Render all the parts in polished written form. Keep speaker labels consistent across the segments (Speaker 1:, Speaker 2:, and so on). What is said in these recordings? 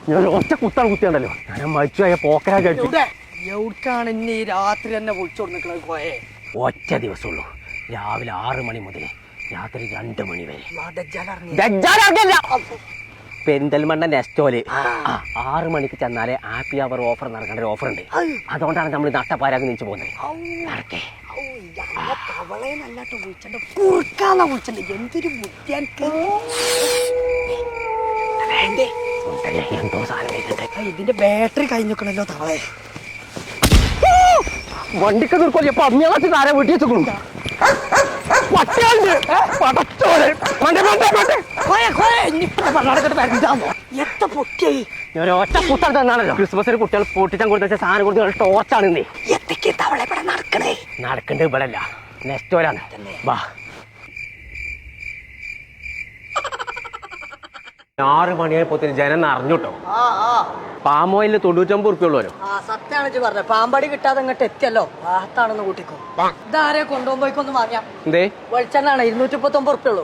Speaker 1: ഞാൻ ഒറ്റ കുത്താണ് കുത്തിയാണ്ടല്ലോ. ഞാൻ മരിച്ചുപോയ പോക്കരാ കഴിച്ചു.
Speaker 2: എവിടേക്കാണ് ഇനി രാത്രി തന്നെ വിളിച്ചോണ്ടിരിക്കണത് കോയെ?
Speaker 1: ഒറ്റ ദിവസമുള്ളൂ. രാവിലെ 6 മണി മുതൽ രാത്രി 2 മണി വരെ. പെരിന്തൽമണ്ണ നെസ്റ്റോല് 6 മണിക്ക് ചെന്നാലേ ഹാപ്പി അവർ ഓഫർ നടക്കേണ്ട ഒരു ഓഫർ ഉണ്ട്. അതുകൊണ്ടാണ് നമ്മൾ നട്ടപ്പാരാക്കി നീച്ചു പോകുന്നത്. എന്തോ സാധനം
Speaker 2: ഇതിന്റെ ബാറ്ററി കഴിഞ്ഞോക്കണല്ലോ തവളെ.
Speaker 1: വണ്ടിക്ക് നിർക്കോലി പന്നിയാളത്ത് താര വീട്ടിൽ വെച്ചു. ഞാൻ ഒറ്റ കുത്താൻ തന്നാണല്ലോ. ക്രിസ്മസിന് കുട്ടികൾ പൊട്ടിച്ചാൻ കൊടുത്ത സാധനം കൊടുത്ത് ടോർച്ചാണ് ഇന്നേ.
Speaker 2: എത്തൊക്കെ തവളെ ഇവിടെ നടക്കണേ?
Speaker 1: നടക്കണ്ടേ ഇവിടെ അല്ല, നെസ്റ്റോലാണ്. വാ 6 മണിയായപ്പോത്തിന് ജനം അറിഞ്ഞുട്ടോ. പാമോയില് 99 ഉറുപ്പിയുള്ളവരോ.
Speaker 2: സത്യാണ് പറഞ്ഞ പാമ്പാടി കിട്ടാതെ ഇങ്ങോട്ട് എത്തിയല്ലോ. ആഹത്താണെന്ന് കൂട്ടിക്കോ. ഇതാരെ കൊണ്ടുപോയിക്കൊന്ന് വാങ്ങിയാ
Speaker 1: എന്തേ?
Speaker 2: വെളിച്ചെണ്ണാണ് 239 ഉറുപ്പിയുള്ളൂ.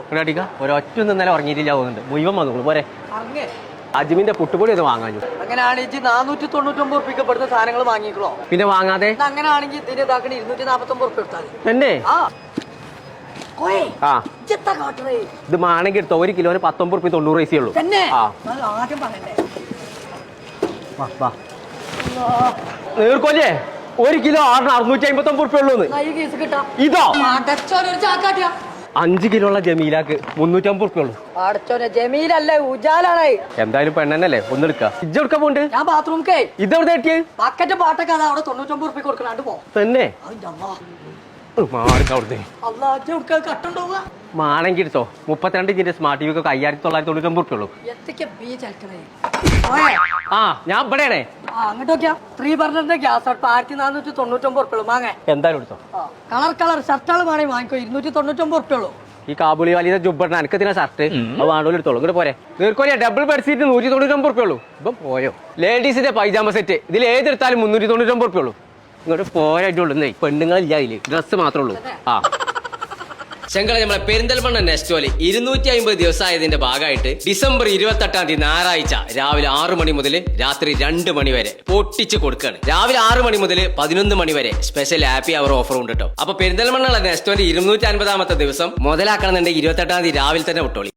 Speaker 1: ഒരൊറ്റ ഇന്നലെ ഉറങ്ങിയിട്ടില്ല പോകുന്നുണ്ട്. മുഴുവൻ വന്നു പോരെ. അജ്മിന്റെ പുട്ടുപൊടി ഒന്ന് വാങ്ങാഞ്ഞു.
Speaker 2: അങ്ങനെയാണെങ്കിൽ 499 ഉറുപ്പിക്ക് പെടുന്ന സാധനങ്ങൾ വാങ്ങിക്കോ.
Speaker 1: പിന്നെ വാങ്ങാതെ
Speaker 2: അങ്ങനെയാണെങ്കിൽ ഇതിന് ഇതാക്കണ 249 ഉറുപ്പ എടുത്താൽ
Speaker 1: തന്നെ. ഇത് മാണെങ്കിൽ എടുത്തോ. 1 കിലോന് 19 ഉറുപ്പി 90 പൈസ ഉള്ളൂ. നീർക്കൊല്ലേ 1 കിലോ 659 ഉറുപ്പ ഉള്ളൂ. ഇതോ 5 കിലോ ഉള്ള ജമീലാക്ക് 350 ഉറുപ്പ ഉള്ളൂ.
Speaker 2: ജമീലല്ലേ ഉജാലാണ്.
Speaker 1: എന്തായാലും പെണ്ണല്ലേ ഒന്നെടുക്ക. ഇജ്ജെടുക്ക പോണ്ട്.
Speaker 2: ഞാൻ ബാത്റൂംക്കേ.
Speaker 1: ഇതെവിടെ എത്തിയേ?
Speaker 2: പാക്കറ്റ് പാട്ടൊക്കെ അതാ അവിടെ 99 ഉറുപ്പ കൊടുക്കണാണ്ട് പോ.
Speaker 1: തന്നെ മാണെങ്കിൽ എടുത്തോ. 32 ഇഞ്ചിന്റെ സ്മാർട്ട് ടിവിക്ക് 5999 ഉറുപ്പ ഉള്ളൂ. ഞാൻ ഇവിടെയാണേ.
Speaker 2: അങ്ങോട്ടോക്കിയാ 3 ബർണറിന്റെ ഗ്യാസ് അടുപ്പ് 1499 ഉറുപ്പ വാങ്ങ.
Speaker 1: എന്തായാലും എടുത്തോ.
Speaker 2: കളർ ഷർട്ടുകൾ വേണമെങ്കിൽ വാങ്ങിക്കോ. 299 ഉറുപ്പ ഉള്ളൂ.
Speaker 1: ഈ കാബൂളി വലിയ ജുബറിന് എനിക്കതിനാ ഷർട്ട്. അത് വേണ്ടോലും എടുത്തോളൂ. ഇങ്ങോട്ട് പോരെ. നീർക്കോലിയ ഡബിൾ ബെഡ് സീറ്റ് 199 ഉറുപ്പ ഉള്ളൂ. ഇപ്പം പോയോ. ലേഡീസിന്റെ പൈജാമ സെറ്റ് ഇതിൽ ഏതെടുത്താലും 399 ഉറുപ്പ ഉള്ളൂ. ഇങ്ങോട്ട് പോരായിട്ടുള്ളൂ. പെണ്ണുങ്ങളില്ല അതില്, ഡ്രസ്സ് മാത്രമേ ഉള്ളൂ. ശങ്കള നമ്മളെ പെരിന്തൽമണ്ണ നെസ്റ്റോല് 250 ദിവസമായതിന്റെ ഭാഗമായിട്ട് ഡിസംബർ 28-ാം തീയതി ഞായറാഴ്ച രാവിലെ 6 മണി മുതൽ രാത്രി 2 മണി വരെ പൊട്ടിച്ച് കൊടുക്കുകയാണ്. രാവിലെ 6 മണി മുതൽ 11 മണി വരെ സ്പെഷ്യൽ ഹാപ്പി അവർ ഓഫർ ഉണ്ട് കേട്ടോ. അപ്പൊ പെരിന്തൽമണ്ണ നെസ്റ്റോന്റെ 250-ാമത്തെ ദിവസം മുതലാക്കണമെന്നുണ്ടെങ്കിൽ 28-ാം തീയതി രാവിലെ തന്നെ വിട്ടോളി.